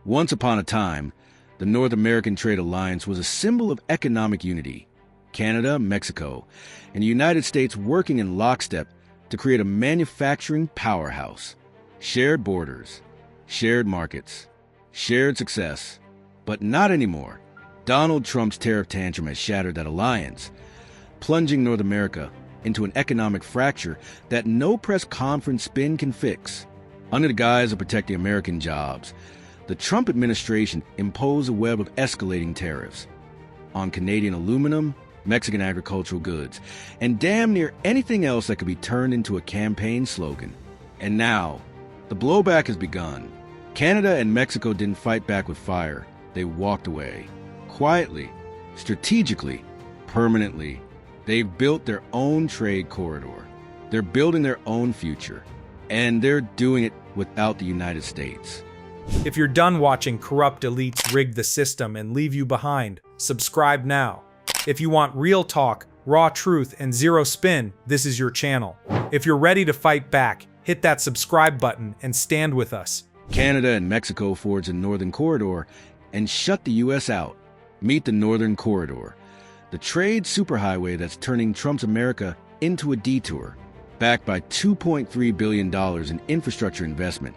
Once upon a time, the North American Trade Alliance was a symbol of economic unity. Canada, Mexico, and the United States working in lockstep to create a manufacturing powerhouse. Shared borders, shared markets, shared success. But not anymore. Donald Trump's tariff tantrum has shattered that alliance, plunging North America into an economic fracture that no press conference spin can fix. Under the guise of protecting American jobs, the Trump administration imposed a web of escalating tariffs on Canadian aluminum, Mexican agricultural goods, and damn near anything else that could be turned into a campaign slogan. And now, the blowback has begun. Canada and Mexico didn't fight back with fire. They walked away. Quietly, strategically, permanently. They've built their own trade corridor. They're building their own future. And they're doing it without the United States. If you're done watching corrupt elites rig the system and leave you behind, subscribe now. If you want real talk, raw truth, and zero spin, this is your channel. If you're ready to fight back, hit that subscribe button and stand with us. Canada and Mexico forged a northern corridor and shut the U.S. out. Meet the Northern Corridor, the trade superhighway that's turning Trump's America into a detour. Backed by $2.3 billion in infrastructure investment,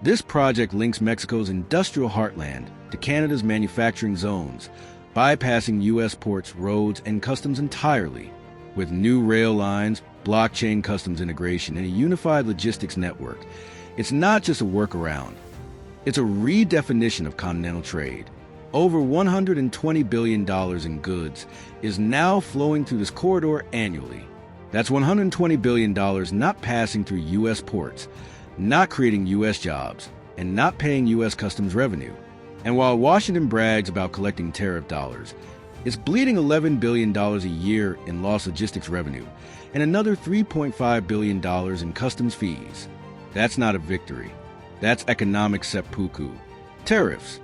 this project links Mexico's industrial heartland to Canada's manufacturing zones, bypassing U.S. ports, roads, and customs entirely. With new rail lines, blockchain customs integration, and a unified logistics network, it's not just a workaround. It's a redefinition of continental trade. Over $120 billion in goods is now flowing through this corridor annually. That's $120 billion not passing through U.S. ports, not creating U.S. jobs, and not paying U.S. customs revenue. And while Washington brags about collecting tariff dollars, it's bleeding $11 billion a year in lost logistics revenue and another $3.5 billion in customs fees. That's not a victory. That's economic seppuku. Tariffs.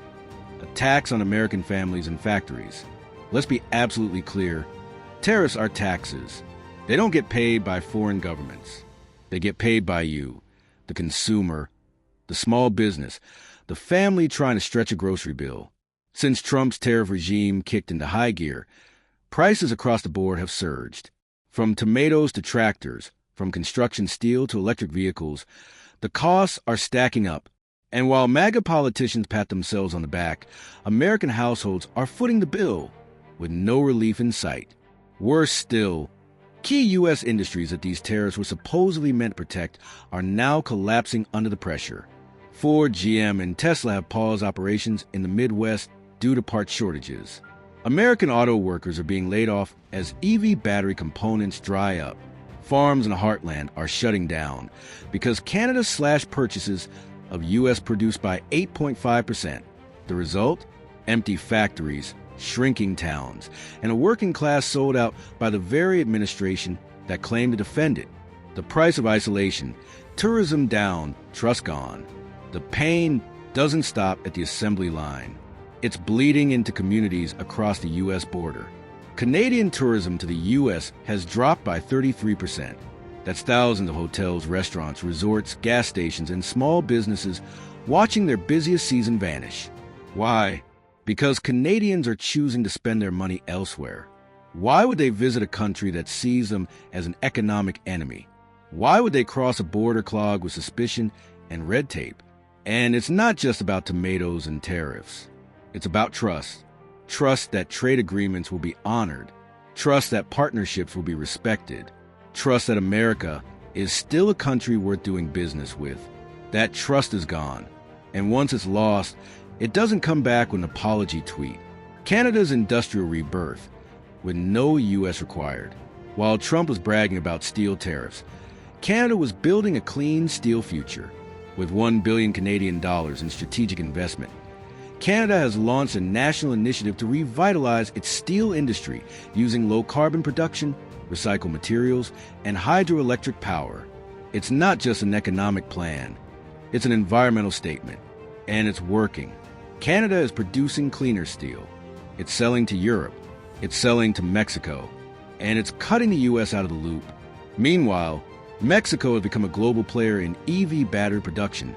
A tax on American families and factories. Let's be absolutely clear. Tariffs are taxes. They don't get paid by foreign governments. They get paid by you, the consumer, the small business, the family trying to stretch a grocery bill. Since Trump's tariff regime kicked into high gear, prices across the board have surged. From tomatoes to tractors, from construction steel to electric vehicles, the costs are stacking up. And while MAGA politicians pat themselves on the back, American households are footing the bill with no relief in sight. Worse still, key U.S. industries that these tariffs were supposedly meant to protect are now collapsing under the pressure. Ford, GM, and Tesla have paused operations in the Midwest due to part shortages. American auto workers are being laid off as EV battery components dry up. Farms in the heartland are shutting down because Canada slashed purchases of U.S. produced by 8.5%. The result? Empty factories, shrinking towns, and a working class sold out by the very administration that claimed to defend it. The price of isolation, tourism down, trust gone. The pain doesn't stop at the assembly line. It's bleeding into communities across the U.S. border. Canadian tourism to the U.S. has dropped by 33%. That's thousands of hotels, restaurants, resorts, gas stations, and small businesses watching their busiest season vanish. Why? Because Canadians are choosing to spend their money elsewhere. Why would they visit a country that sees them as an economic enemy? Why would they cross a border clogged with suspicion and red tape? And it's not just about tomatoes and tariffs. It's about trust. Trust that trade agreements will be honored. Trust that partnerships will be respected. Trust that America is still a country worth doing business with. That trust is gone. And once it's lost, it doesn't come back with an apology tweet. Canada's industrial rebirth, with no U.S. required. While Trump was bragging about steel tariffs, Canada was building a clean steel future. With $1 billion Canadian dollars in strategic investment, Canada has launched a national initiative to revitalize its steel industry using low-carbon production, recycled materials, and hydroelectric power. It's not just an economic plan. It's an environmental statement. And it's working. Canada is producing cleaner steel. It's selling to Europe. It's selling to Mexico. And it's cutting the U.S. out of the loop. Meanwhile, Mexico has become a global player in EV battery production,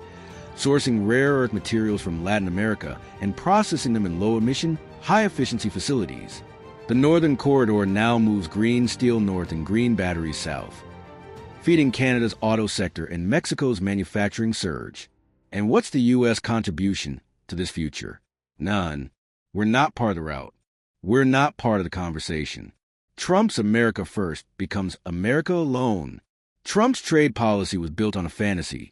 sourcing rare earth materials from Latin America and processing them in low-emission, high-efficiency facilities. The Northern Corridor now moves green steel north and green batteries south, feeding Canada's auto sector and Mexico's manufacturing surge. And what's the U.S. contribution to this future? None. We're not part of the route. We're not part of the conversation. Trump's America First becomes America Alone. Trump's trade policy was built on a fantasy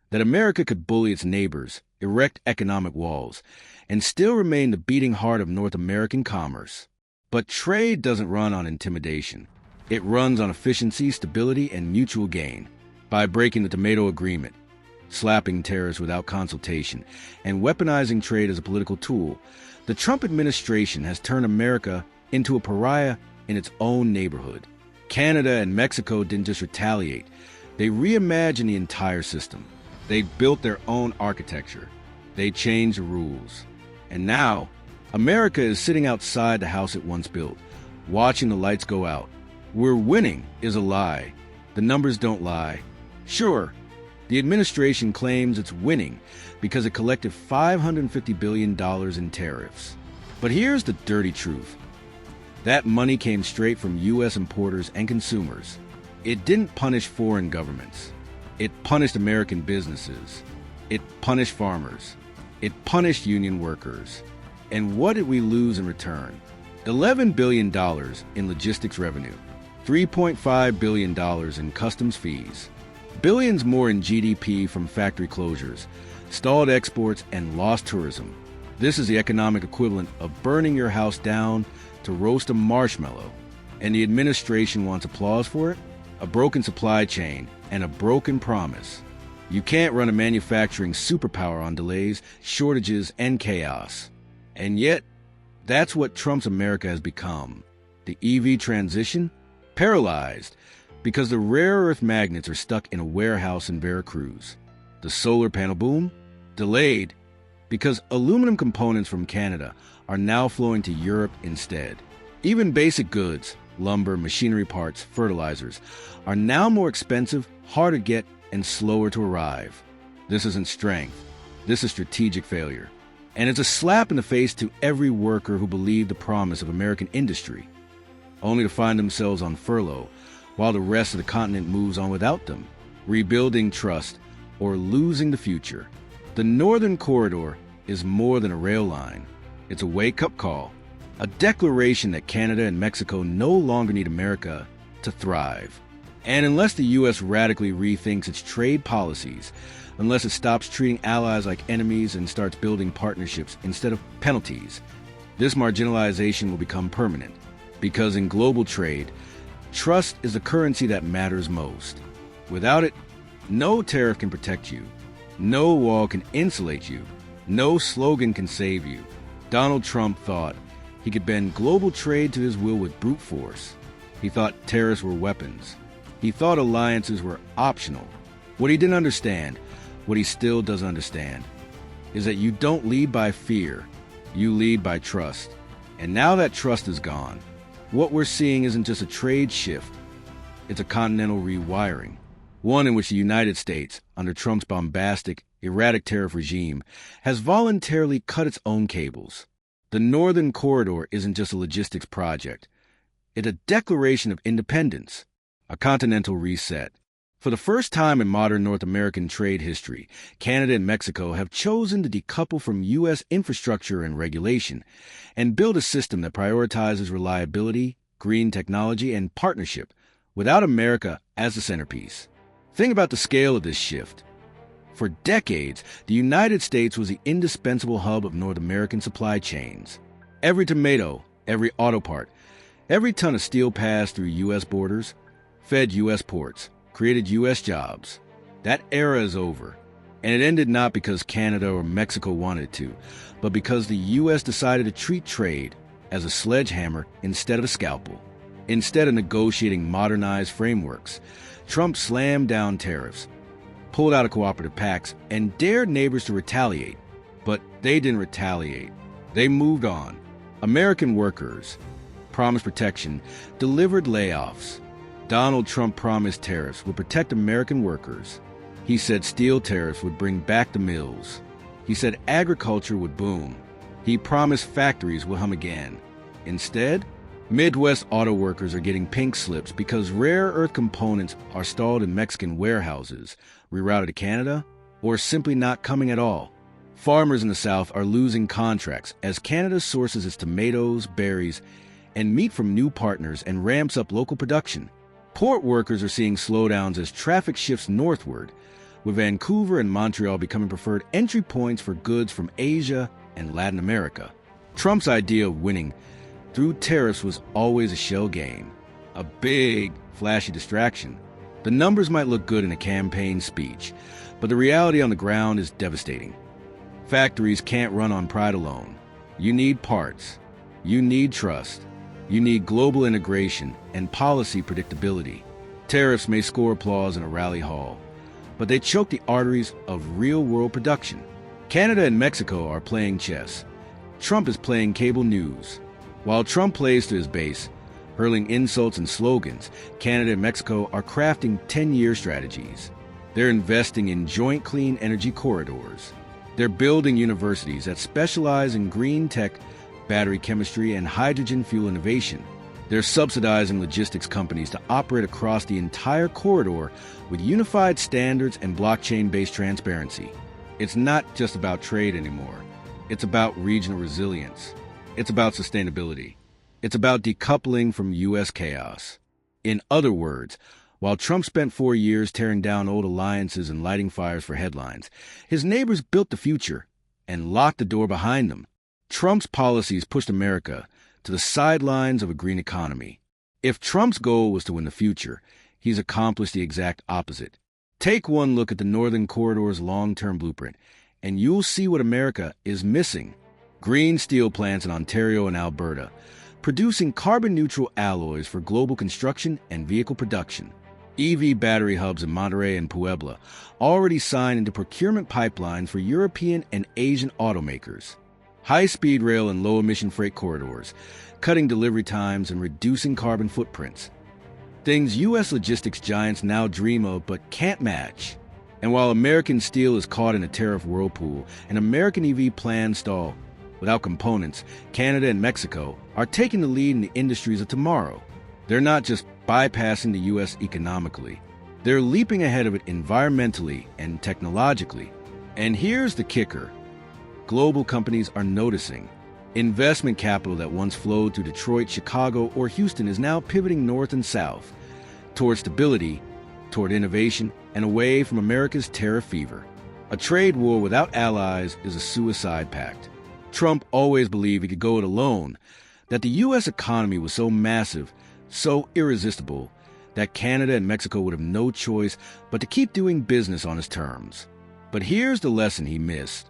that America could bully its neighbors, erect economic walls, and still remain the beating heart of North American commerce. But trade doesn't run on intimidation. It runs on efficiency, stability, and mutual gain. By breaking the tomato agreement, slapping tariffs without consultation, and weaponizing trade as a political tool, the Trump administration has turned America into a pariah in its own neighborhood. Canada and Mexico didn't just retaliate. They reimagined the entire system. They built their own architecture. They changed the rules. And now, America is sitting outside the house it once built, watching the lights go out. We're winning is a lie. The numbers don't lie. Sure, the administration claims it's winning because it collected $550 billion in tariffs. But here's the dirty truth. That money came straight from U.S. importers and consumers. It didn't punish foreign governments. It punished American businesses. It punished farmers. It punished union workers. And what did we lose in return? $11 billion in logistics revenue, $3.5 billion in customs fees, billions more in GDP from factory closures, stalled exports, and lost tourism. This is the economic equivalent of burning your house down to roast a marshmallow. And the administration wants applause for it? A broken supply chain and a broken promise. You can't run a manufacturing superpower on delays, shortages, and chaos. And yet, that's what Trump's America has become. The EV transition? Paralyzed, because the rare earth magnets are stuck in a warehouse in Veracruz. The solar panel boom? Delayed, because aluminum components from Canada are now flowing to Europe instead. Even basic goods, lumber, machinery parts, fertilizers, are now more expensive, harder to get, and slower to arrive. This isn't strength. This is strategic failure. And it's a slap in the face to every worker who believed the promise of American industry, only to find themselves on furlough while the rest of the continent moves on without them, rebuilding trust or losing the future. The Northern Corridor is more than a rail line. It's a wake-up call, a declaration that Canada and Mexico no longer need America to thrive. And unless the U.S. radically rethinks its trade policies, unless it stops treating allies like enemies and starts building partnerships instead of penalties, this marginalization will become permanent. Because in global trade, trust is the currency that matters most. Without it, no tariff can protect you. No wall can insulate you. No slogan can save you. Donald Trump thought he could bend global trade to his will with brute force. He thought tariffs were weapons. He thought alliances were optional. What he didn't understand, what he still doesn't understand, is that you don't lead by fear, you lead by trust. And now that trust is gone, what we're seeing isn't just a trade shift, it's a continental rewiring. One in which the United States, under Trump's bombastic, erratic tariff regime, has voluntarily cut its own cables. The Northern Corridor isn't just a logistics project. It's a declaration of independence, a continental reset. For the first time in modern North American trade history, Canada and Mexico have chosen to decouple from U.S. infrastructure and regulation and build a system that prioritizes reliability, green technology, and partnership without America as the centerpiece. Think about the scale of this shift. For decades, the United States was the indispensable hub of North American supply chains. Every tomato, every auto part, every ton of steel passed through U.S. borders, fed U.S. ports, created U.S. jobs. That era is over, and it ended not because Canada or Mexico wanted it to, but because the U.S. decided to treat trade as a sledgehammer instead of a scalpel. Instead of negotiating modernized frameworks, Trump slammed down tariffs, pulled out of cooperative pacts, and dared neighbors to retaliate. But they didn't retaliate. They moved on. American workers promised protection, delivered layoffs. Donald Trump promised tariffs would protect American workers. He said steel tariffs would bring back the mills. He said agriculture would boom. He promised factories will hum again. Instead, Midwest auto workers are getting pink slips because rare earth components are stalled in Mexican warehouses, rerouted to Canada, or simply not coming at all. Farmers in the South are losing contracts as Canada sources its tomatoes, berries, and meat from new partners and ramps up local production. Port workers are seeing slowdowns as traffic shifts northward, with Vancouver and Montreal becoming preferred entry points for goods from Asia and Latin America. Trump's idea of winning through tariffs was always a shell game, a big, flashy distraction. The numbers might look good in a campaign speech, but the reality on the ground is devastating. Factories can't run on pride alone. You need parts. You need trust. You need global integration and policy predictability. Tariffs may score applause in a rally hall, but they choke the arteries of real-world production. Canada and Mexico are playing chess. Trump is playing cable news. While Trump plays to his base, hurling insults and slogans, Canada and Mexico are crafting 10-year strategies. They're investing in joint clean energy corridors. They're building universities that specialize in green tech, battery chemistry, and hydrogen fuel innovation. They're subsidizing logistics companies to operate across the entire corridor with unified standards and blockchain-based transparency. It's not just about trade anymore. It's about regional resilience. It's about sustainability. It's about decoupling from U.S. chaos. In other words, while Trump spent 4 years tearing down old alliances and lighting fires for headlines, his neighbors built the future and locked the door behind them. Trump's policies pushed America to the sidelines of a green economy. If Trump's goal was to win the future, he's accomplished the exact opposite. Take one look at the Northern Corridor's long-term blueprint, and you'll see what America is missing. Green steel plants in Ontario and Alberta, producing carbon-neutral alloys for global construction and vehicle production. EV battery hubs in Monterrey and Puebla, already signed into procurement pipelines for European and Asian automakers. High-speed rail and low-emission freight corridors, cutting delivery times and reducing carbon footprints. Things U.S. logistics giants now dream of but can't match. And while American steel is caught in a tariff whirlpool and American EV plans stall, without components, Canada and Mexico are taking the lead in the industries of tomorrow. They're not just bypassing the U.S. economically. They're leaping ahead of it environmentally and technologically. And here's the kicker. Global companies are noticing. Investment capital that once flowed through Detroit, Chicago, or Houston is now pivoting north and south, toward stability, toward innovation, and away from America's tariff fever. A trade war without allies is a suicide pact. Trump always believed he could go it alone, that the U.S. economy was so massive, so irresistible, that Canada and Mexico would have no choice but to keep doing business on his terms. But here's the lesson he missed.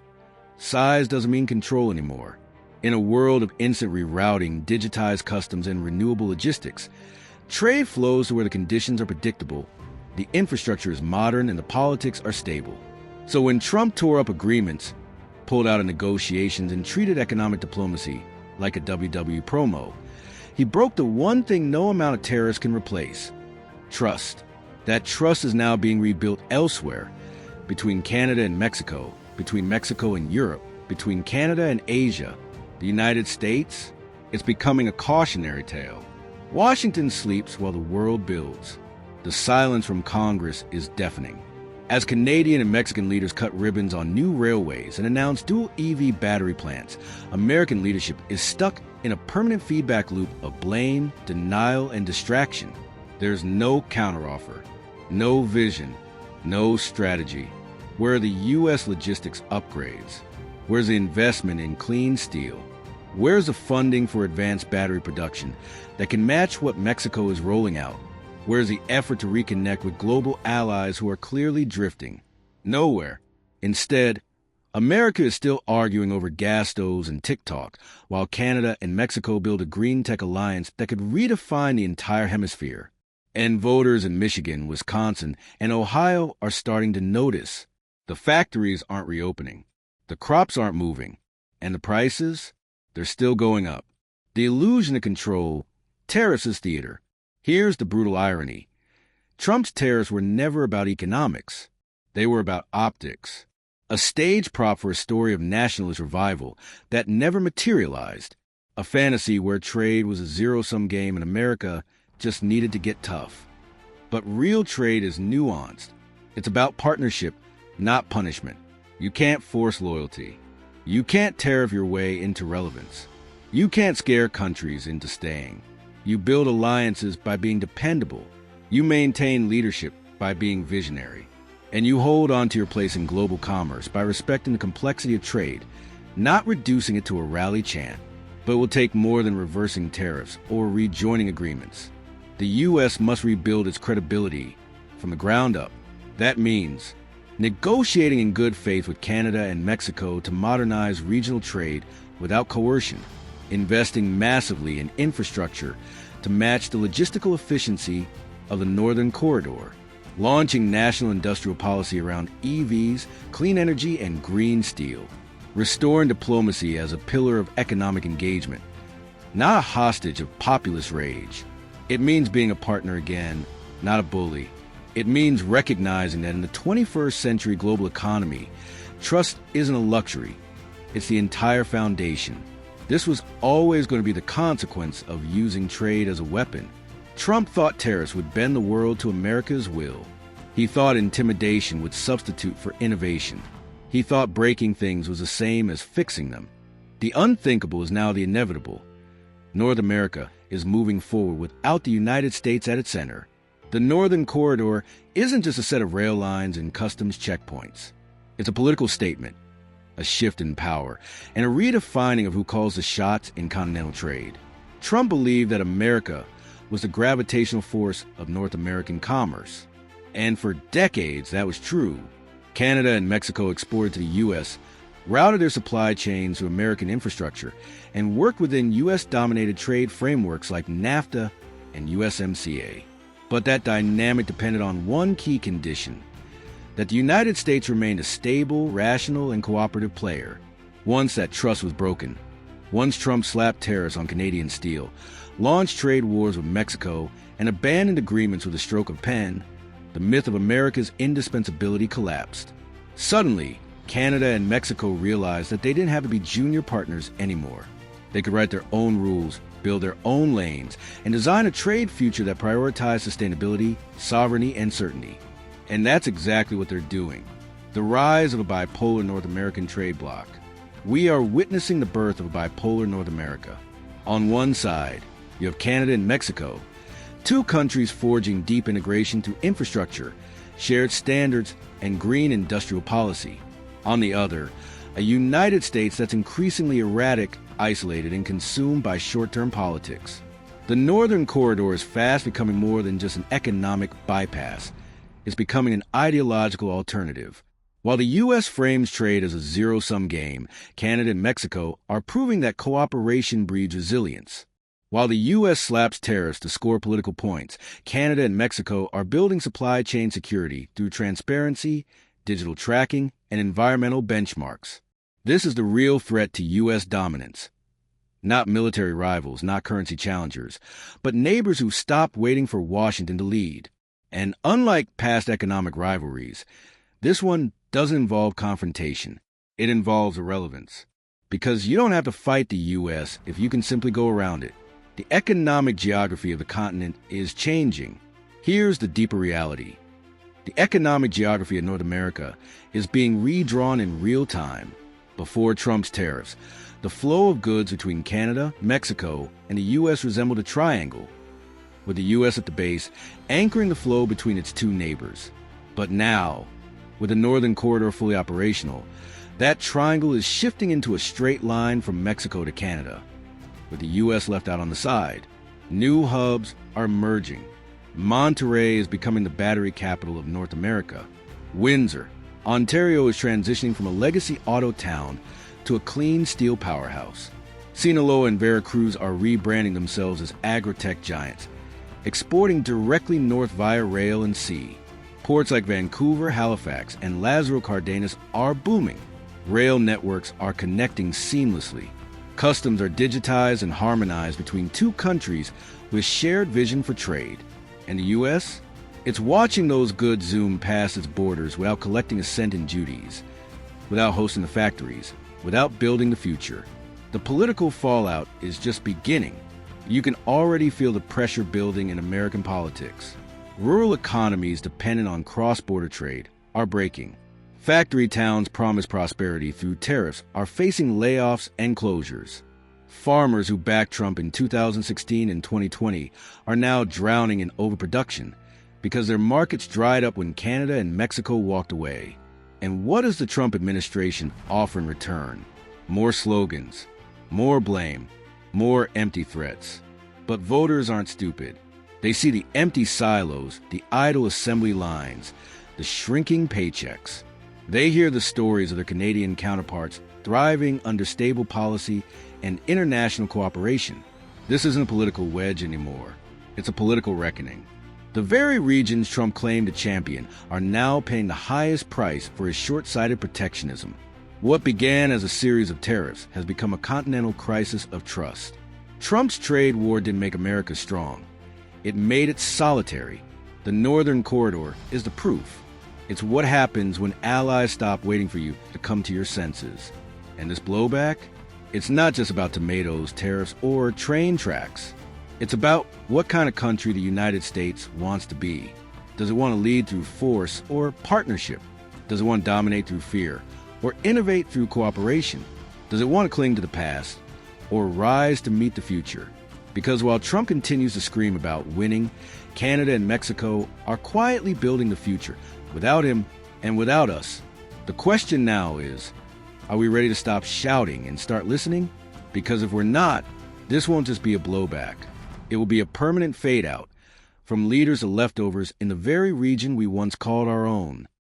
Size doesn't mean control anymore. In a world of instant rerouting, digitized customs, and renewable logistics, trade flows to where the conditions are predictable, the infrastructure is modern, and the politics are stable. So when Trump tore up agreements, pulled out of negotiations, and treated economic diplomacy like a WW promo, he broke the one thing no amount of tariffs can replace: trust. That trust is now being rebuilt elsewhere, between Canada and Mexico, between Mexico and Europe, between Canada and Asia, the United States. It's becoming a cautionary tale. Washington sleeps while the world builds. The silence from Congress is deafening. As Canadian and Mexican leaders cut ribbons on new railways and announce dual EV battery plants, American leadership is stuck in a permanent feedback loop of blame, denial, and distraction. There's no counteroffer, no vision, no strategy. Where are the U.S. logistics upgrades? Where's the investment in clean steel? Where's the funding for advanced battery production that can match what Mexico is rolling out? Where's the effort to reconnect with global allies who are clearly drifting? Nowhere. Instead, America is still arguing over gas stoves and TikTok, while Canada and Mexico build a green tech alliance that could redefine the entire hemisphere. And voters in Michigan, Wisconsin, and Ohio are starting to notice. The factories aren't reopening. The crops aren't moving. And the prices? They're still going up. The illusion of control, tariffs is theater. Here's the brutal irony. Trump's tariffs were never about economics. They were about optics, a stage prop for a story of nationalist revival that never materialized, a fantasy where trade was a zero-sum game and America just needed to get tough. But real trade is nuanced. It's about partnership, not punishment. You can't force loyalty. You can't tariff your way into relevance. You can't scare countries into staying. You build alliances by being dependable. You maintain leadership by being visionary. And you hold on to your place in global commerce by respecting the complexity of trade, not reducing it to a rally chant. But it will take more than reversing tariffs or rejoining agreements. The U.S. must rebuild its credibility from the ground up. That means negotiating in good faith with Canada and Mexico to modernize regional trade without coercion, investing massively in infrastructure to match the logistical efficiency of the Northern Corridor, launching national industrial policy around EVs, clean energy, and green steel, restoring diplomacy as a pillar of economic engagement, not a hostage of populist rage. It means being a partner again, not a bully. It means recognizing that in the 21st century global economy, trust isn't a luxury. It's the entire foundation. This was always going to be the consequence of using trade as a weapon. Trump thought tariffs would bend the world to America's will. He thought intimidation would substitute for innovation. He thought breaking things was the same as fixing them. The unthinkable is now the inevitable. North America is moving forward without the United States at its center. The Northern Corridor isn't just a set of rail lines and customs checkpoints. It's a political statement, a shift in power, and a redefining of who calls the shots in continental trade. Trump believed that America was the gravitational force of North American commerce. And for decades, that was true. Canada and Mexico exported to the U.S., routed their supply chains to American infrastructure, and worked within U.S.-dominated trade frameworks like NAFTA and USMCA. But that dynamic depended on one key condition: that the United States remained a stable, rational, and cooperative player. Once that trust was broken, once Trump slapped tariffs on Canadian steel, launched trade wars with Mexico, and abandoned agreements with a stroke of pen, the myth of America's indispensability collapsed. Suddenly, Canada and Mexico realized that they didn't have to be junior partners anymore. They could write their own rules, build their own lanes, and design a trade future that prioritized sustainability, sovereignty, and certainty. And that's exactly what they're doing. The rise of a bipolar North American trade bloc. We are witnessing the birth of a bipolar North America. On one side, you have Canada and Mexico, two countries forging deep integration through infrastructure, shared standards, and green industrial policy. On the other, a United States that's increasingly erratic, isolated, and consumed by short-term politics. The Northern Corridor is fast becoming more than just an economic bypass. It's becoming an ideological alternative. While the U.S. frames trade as a zero-sum game, Canada and Mexico are proving that cooperation breeds resilience. While the U.S. slaps tariffs to score political points, Canada and Mexico are building supply chain security through transparency, digital tracking, and environmental benchmarks. This is the real threat to U.S. dominance. Not military rivals, not currency challengers, but neighbors who stop waiting for Washington to lead. And unlike past economic rivalries, this one doesn't involve confrontation. It involves irrelevance. Because you don't have to fight the U.S. if you can simply go around it. The economic geography of the continent is changing. Here's the deeper reality. The economic geography of North America is being redrawn in real time. Before Trump's tariffs, the flow of goods between Canada, Mexico, and the U.S. resembled a triangle, with the U.S. at the base, anchoring the flow between its two neighbors. But now, with the Northern Corridor fully operational, that triangle is shifting into a straight line from Mexico to Canada, with the U.S. left out on the side. New hubs are emerging. Monterrey is becoming the battery capital of North America. Windsor, Ontario is transitioning from a legacy auto town to a clean steel powerhouse. Sinaloa and Veracruz are rebranding themselves as agri-tech giants, exporting directly north via rail and sea. Ports like Vancouver, Halifax, and Lázaro Cárdenas are booming. Rail networks are connecting seamlessly. Customs are digitized and harmonized between two countries with shared vision for trade. And the U.S.? It's watching those goods zoom past its borders without collecting a cent in duties, without hosting the factories, without building the future. The political fallout is just beginning. You can already feel the pressure building in American politics. Rural economies dependent on cross-border trade are breaking. Factory towns promised prosperity through tariffs are facing layoffs and closures. Farmers who backed Trump in 2016 and 2020 are now drowning in overproduction because their markets dried up when Canada and Mexico walked away. And what does the Trump administration offer in return? More slogans, more blame, more empty threats. But voters aren't stupid. They see the empty silos, the idle assembly lines, the shrinking paychecks. They hear the stories of their Canadian counterparts thriving under stable policy and international cooperation. This isn't a political wedge anymore. It's a political reckoning. The very regions Trump claimed to champion are now paying the highest price for his short-sighted protectionism. What began as a series of tariffs has become a continental crisis of trust. Trump's trade war didn't make America strong. It made it solitary. The Northern Corridor is the proof. It's what happens when allies stop waiting for you to come to your senses. And this blowback? It's not just about tomatoes, tariffs, or train tracks. It's about what kind of country the United States wants to be. Does it want to lead through force or partnership? Does it want to dominate through fear or innovate through cooperation? Does it want to cling to the past or rise to meet the future? Because while Trump continues to scream about winning, Canada and Mexico are quietly building the future without him and without us. The question now is, are we ready to stop shouting and start listening? Because if we're not, this won't just be a blowback. It will be a permanent fade out from leaders to leftovers in the very region we once called our own.